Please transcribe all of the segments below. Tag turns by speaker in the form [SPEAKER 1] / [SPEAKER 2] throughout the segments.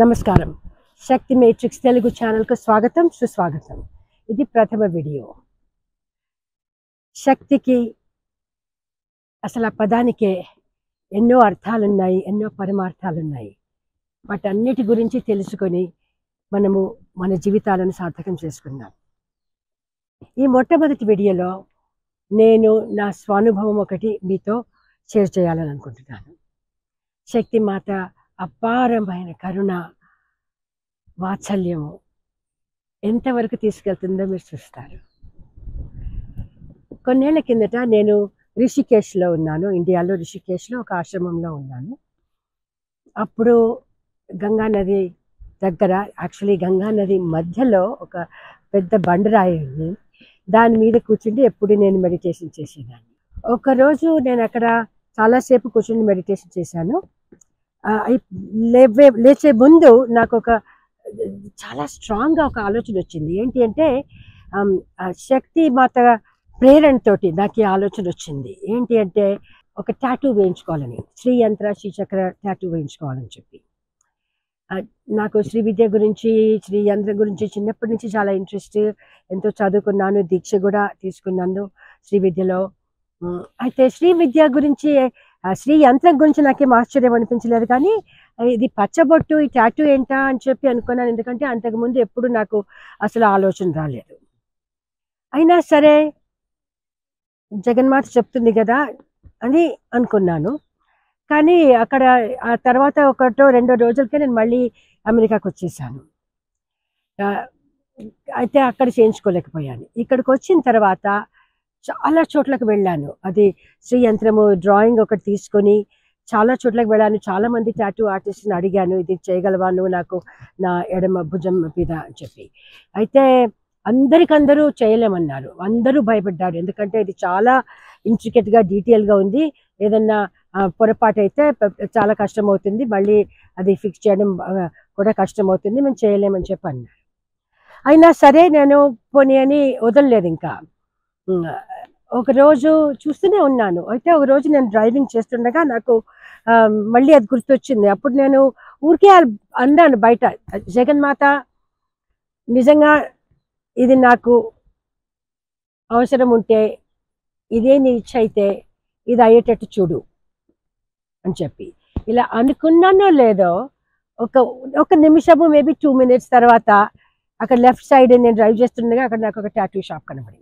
[SPEAKER 1] నమస్కారం. శక్తి మేట్రిక్స్ తెలుగు ఛానల్కు స్వాగతం, సుస్వాగతం. ఇది ప్రథమ వీడియో. శక్తికి అసలు ఆ పదానికే ఎన్నో అర్థాలున్నాయి, ఎన్నో పరమార్థాలున్నాయి. వాటన్నిటి గురించి తెలుసుకొని మనము మన జీవితాలను సార్థకం చేసుకుందాం. ఈ మొట్టమొదటి వీడియోలో నేను నా స్వానుభవం ఒకటి మీతో షేర్ చేయాలని అనుకుంటున్నాను. శక్తి మాత అపారమైన కరుణ, వాత్సల్యము ఎంతవరకు తీసుకెళ్తుందో మీరు చూస్తారు. కొన్నేళ్ల కిందట నేను రిషికేశ్లో ఉన్నాను, ఇండియాలో రిషికేశ్లో ఒక ఆశ్రమంలో ఉన్నాను. అప్పుడు గంగా నది దగ్గర, యాక్చువల్లీ గంగా నది మధ్యలో ఒక పెద్ద బండరాయి ఉంది. దాని మీద కూర్చుంటే ఎప్పుడు నేను మెడిటేషన్ చేసేదాన్ని. ఒకరోజు నేను అక్కడ చాలాసేపు కూర్చుని మెడిటేషన్ చేశాను. లేచే ముందు నాకు ఒక చాలా స్ట్రాంగ్గా ఒక ఆలోచన వచ్చింది. ఏంటి అంటే శక్తి మాత ప్రేరణతోటి నాకు ఈ ఆలోచన వచ్చింది. ఏంటి అంటే ఒక టాటూ వేయించుకోవాలని, శ్రీ యంత్ర శ్రీచక్ర టాటూ వేయించుకోవాలని చెప్పి. నాకు శ్రీ విద్య గురించి, శ్రీ యంత్రం గురించి చిన్నప్పటి నుంచి చాలా ఇంట్రెస్ట్. ఎంతో చదువుకున్నాను, దీక్ష కూడా తీసుకున్నాను శ్రీ విద్యలో. అయితే శ్రీ విద్య గురించి, శ్రీ యంత్రం గురించి నాకేం ఆశ్చర్యం అనిపించలేదు. కానీ ఇది పచ్చబొట్టు, ఈ టాటూ ఏంటా అని చెప్పి అనుకున్నాను. ఎందుకంటే అంతకుముందు ఎప్పుడు నాకు అసలు ఆలోచన రాలేదు. అయినా సరే జగన్మాత చెప్తుంది కదా అని అనుకున్నాను. కానీ అక్కడ ఆ తర్వాత ఒకటో రెండో రోజులకే నేను మళ్ళీ అమెరికాకు వచ్చేసాను. అయితే అక్కడ చేయించుకోలేకపోయాను. ఇక్కడికి వచ్చిన తర్వాత చాలా చోట్లకు వెళ్ళాను. అది శ్రీ యంత్రము డ్రాయింగ్ ఒకటి తీసుకొని చాలా చోట్లకు వెళ్ళాను. చాలామంది టాటూ ఆర్టిస్ట్ని అడిగాను, ఇది చేయగలవా నువ్వు నాకు నా ఎడమ భుజం మీద అని చెప్పి. అయితే అందరికందరూ చేయలేమన్నారు. అందరూ భయపడ్డారు. ఎందుకంటే ఇది చాలా ఇంట్రికెట్గా, డీటెయిల్గా ఉంది. ఏదన్నా పొరపాటు అయితే చాలా కష్టం అవుతుంది, మళ్ళీ అది ఫిక్స్ చేయడం కూడా కష్టం అవుతుంది, మేము చేయలేమని చెప్పి అన్నారు. అయినా సరే నేను పోనీ అని వదలలేదు. ఇంకా ఒకరోజు చూస్తూనే ఉన్నాను. అయితే ఒకరోజు నేను డ్రైవింగ్ చేస్తుండగా నాకు మళ్ళీ అది గుర్తొచ్చింది. అప్పుడు నేను ఊరికే అన్నాను బయట, జగన్మాత నిజంగా ఇది నాకు అవసరం ఉంటే, ఇదే నీ ఇచ్చ అయితే ఇది అయ్యేటట్టు చూడు అని చెప్పి. ఇలా అనుకున్నానో లేదో ఒక నిమిషము, మేబీ 2 minutes తర్వాత అక్కడ లెఫ్ట్ సైడ్ నేను డ్రైవ్ చేస్తుండగా అక్కడ నాకు ఒక టాటూ షాప్ కనబడింది.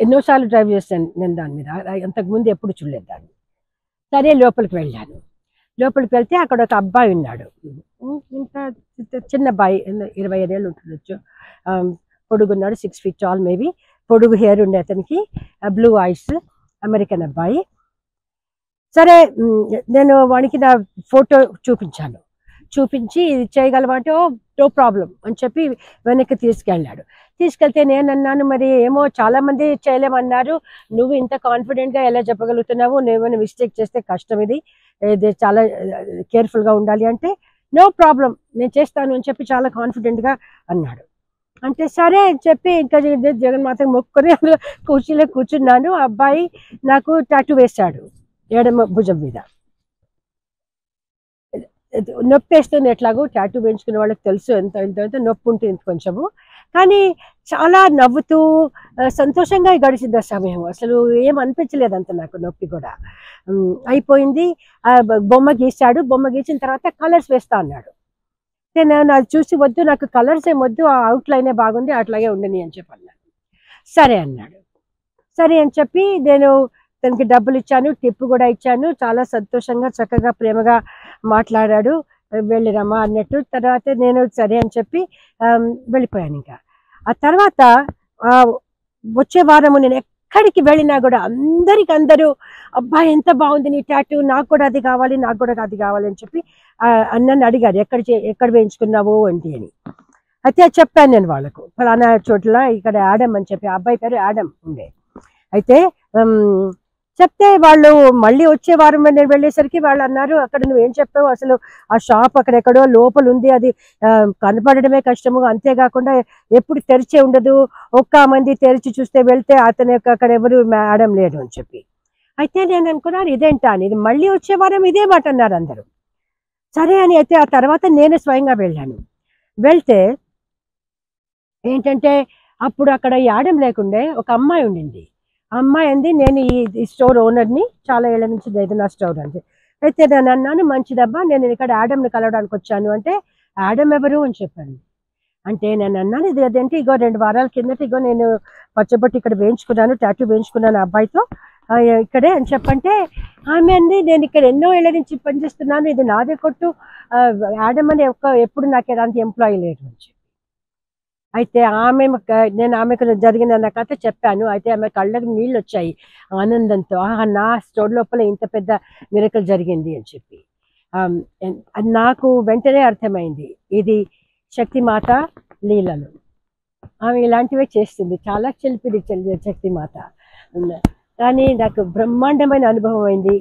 [SPEAKER 1] ఎన్నోసార్లు డ్రైవ్ చేస్తాను నేను దాని మీద, అంతకుముందు ఎప్పుడు చూడలేదు దాన్ని. సరే లోపలికి వెళ్ళాను. లోపలికి వెళ్తే అక్కడ ఒక అబ్బాయి ఉన్నాడు. ఇంత చిన్న అబ్బాయి, 25 ఏళ్ళు ఉంటుండొచ్చు. పొడుగున్నాడు, 6 feet tall మేబీ. పొడుగు హెయిర్ ఉండే అతనికి, బ్లూ ఐస్, అమెరికన్ అబ్బాయి. సరే నేను వానికి నా ఫోటో చూపించి ఇది చేయగలవా అంటే, ఓ నో ప్రాబ్లం అని చెప్పి వెనక్కి తీసుకెళ్ళాడు. తీసుకెళ్తే నేను అన్నాను, మరి ఏమో చాలామంది చేయలేమన్నారు, నువ్వు ఇంత కాన్ఫిడెంట్గా ఎలా చెప్పగలుగుతున్నావు, నువ్వేమైనా మిస్టేక్ చేస్తే కష్టం, ఇది చాలా కేర్ఫుల్గా ఉండాలి అంటే, నో ప్రాబ్లం నేను చేస్తాను అని చెప్పి చాలా కాన్ఫిడెంట్గా అన్నాడు. అంటే సరే అని చెప్పి ఇంకా జగన్మాతకు మొక్కుకొని కుర్చీలో కూర్చున్నాను. ఆ అబ్బాయి నాకు టాటూ వేశాడు ఎడమ భుజం మీద. నొప్పి వేస్తుంది, ఎట్లాగో టాటూ వేయించుకునే వాళ్ళకి తెలుసు ఎంత నొప్పి ఉంటుంది కొంచెము. కానీ చాలా నవ్వుతూ సంతోషంగా గడిచింది ఆ సమయం. అసలు ఏం అనిపించలేదు అంత నాకు నొప్పి కూడా. అయిపోయింది. బొమ్మ గీశాడు. బొమ్మ గీసిన తర్వాత కలర్స్ వేస్తా అన్నాడు. నేను అది చూసి, వద్దు నాకు కలర్స్ ఏం వద్దు, ఆ అవుట్లైనే బాగుంది, అట్లాగే ఉండని అని చెప్పి అన్నాడు. సరే అన్నాడు. సరే అని చెప్పి నేను తనకి డబ్బులు ఇచ్చాను, టిప్ కూడా ఇచ్చాను. చాలా సంతోషంగా చక్కగా ప్రేమగా మాట్లాడాడు. వెళ్ళిరమ్మా అన్నట్టు. తర్వాత నేను సరే అని చెప్పి వెళ్ళిపోయాను. ఇంకా ఆ తర్వాత వచ్చే వారము నేను ఎక్కడికి వెళ్ళినా కూడా అందరూ అబ్బాయి ఎంత బాగుంది నీ టాటూ, నాకు కూడా అది కావాలి, నాకు కూడా అది కావాలి అని చెప్పి నన్ను అడిగారు, ఎక్కడ వేయించుకున్నావు ఏంటి అని. అయితే చెప్పాను నేను వాళ్ళకు, ఫలానా చోట్ల ఇక్కడ యాడమ్ అని చెప్పి, ఆ అబ్బాయి పేరు యాడమ్ ఉండే. అయితే చెప్తే వాళ్ళు మళ్ళీ వచ్చే వారం నేను వెళ్ళేసరికి వాళ్ళు అన్నారు, అక్కడ నువ్వేం చెప్పావు, అసలు ఆ షాప్ అక్కడెక్కడో లోపల ఉంది, అది కనపడడమే కష్టము, అంతేకాకుండా ఎప్పుడు తెరిచే ఉండదు, ఒక్క మంది తెరిచి చూస్తే వెళ్తే అతని అక్కడ ఎవరు మేడం లేడు అని చెప్పి. అయితే నేను అనుకున్నాను ఇదేంటా అని. ఇది మళ్ళీ వచ్చే వారం ఇదే మాట అన్నారు అందరూ. సరే అని అయితే ఆ తర్వాత నేను స్వయంగా వెళ్ళాను. వెళ్తే ఏంటంటే అప్పుడు అక్కడ యాడం లేకుండే ఒక అమ్మాయి ఉండింది. ఆ అమ్మాయి అంది, నేను ఈ స్టోర్ ఓనర్ని, చాలా ఏళ్ల నుంచి ఇది నా స్టోర్ అంది. అయితే నేను అన్నాను, మంచిదబ్బా, నేను ఇక్కడ యాడమ్ని కలవడానికి వచ్చాను అంటే, యాడమ్ ఎవరు అని చెప్పాను. అంటే నేను అన్నాను, ఇది అదేంటి, ఇగో 2 వారాల కిందట ఇగో నేను పచ్చబొట్టు ఇక్కడ వేయించుకున్నాను, టాటూ వేయించుకున్నాను ఆ అబ్బాయితో ఇక్కడే అని చెప్పంటే, ఆమె అంది, నేను ఇక్కడ ఎన్నో ఏళ్ల నుంచి పనిచేస్తున్నాను, ఇది నాదే కొట్టు, యాడమ్ అని ఎప్పుడు నాకు ఎలాంటి ఎంప్లాయీ లేరు అని చెప్పి. అయితే నేను ఆమెకు జరిగిన నా కథ చెప్పాను. అయితే ఆమె కళ్ళకి నీళ్ళు వచ్చాయి ఆనందంతో. ఆహా, నా స్టోర్ లోపల ఇంత పెద్ద మిరకల్ జరిగింది అని చెప్పి. అది నాకు వెంటనే అర్థమైంది, ఇది శక్తిమాత లీలలు. ఆమె ఇలాంటివే చేస్తుంది, చాలా చిలిపిది శక్తిమాత. కానీ నాకు బ్రహ్మాండమైన అనుభవం అయింది.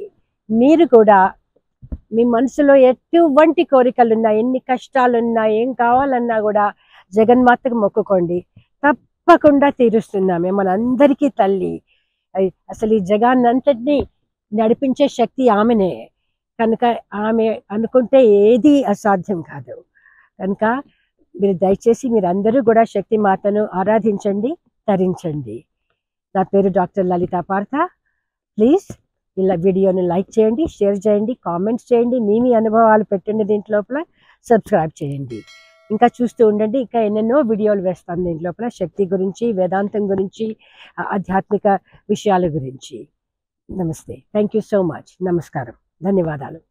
[SPEAKER 1] మీరు కూడా మీ మనసులో ఎటువంటి కోరికలున్నా, ఎన్ని కష్టాలున్నా, ఏం కావాలన్నా కూడా జగన్మాతకు మొక్కుకోండి, తప్పకుండా తీరుస్తున్నామే. మనందరికీ తల్లి. అసలు ఈ జగాన్నంతటినీ నడిపించే శక్తి ఆమెనే కనుక, ఆమె అనుకుంటే ఏది అసాధ్యం కాదు. కనుక మీరు దయచేసి మీరందరూ కూడా శక్తిమాతను ఆరాధించండి, తరించండి. నా పేరు డాక్టర్ లలితా పార్థ. ప్లీజ్ ఇలా వీడియోని లైక్ చేయండి, షేర్ చేయండి, కామెంట్స్ చేయండి, మీ అనుభవాలు పెట్టండి, దీంట్లోపల సబ్స్క్రైబ్ చేయండి. ఇంకా చూస్తూ ఉండండి, ఇంకా ఎన్నెన్నో వీడియోలు వేస్తాను దీంట్లోపల, శక్తి గురించి, వేదాంతం గురించి, ఆధ్యాత్మిక విషయాల గురించి. నమస్తే. Thank you so much. నమస్కారం. ధన్యవాదాలు.